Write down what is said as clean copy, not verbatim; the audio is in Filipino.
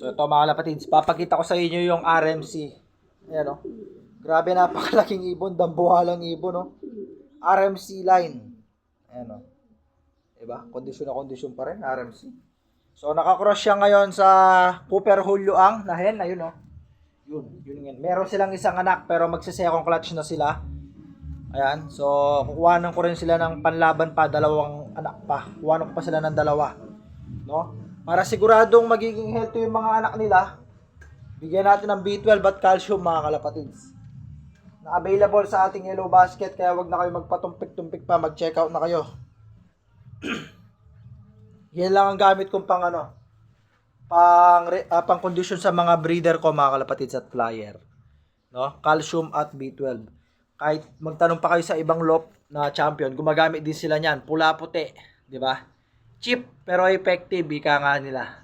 So ito mga kalapatids, papakita ko sa inyo yung RMC. Ayan o. Grabe, napakalaking ibon, dambuhalang ibon o. RMC line. Ayan o. Diba? Kondisyon na kondisyon pa rin, RMC. So nakakross siya ngayon sa Cooper Huluang na hen, ayun o. Yun yun. Meron silang isang anak pero magsisekong clutch na sila. Ayan, so kukuhanan ko rin sila ng panlaban pa, dalawang anak pa. Kukuhanan ko pa sila ng dalawa. No? Para siguradong magiging healthy yung mga anak nila, bigyan natin ng B12 at calcium mga kalapatids. Na available sa ating Yellow Basket, kaya wag na kayo magpatumpik-tumpik pa, mag-check out na kayo. Yan lang ang gamit kong pang condition sa mga breeder ko mga kalapatids at flyer. No? Calcium at B12. Kahit magtanong pa kayo sa ibang loft na champion, gumagamit din sila niyan, pula puti, di ba? Cheap pero effective, ika nga nila.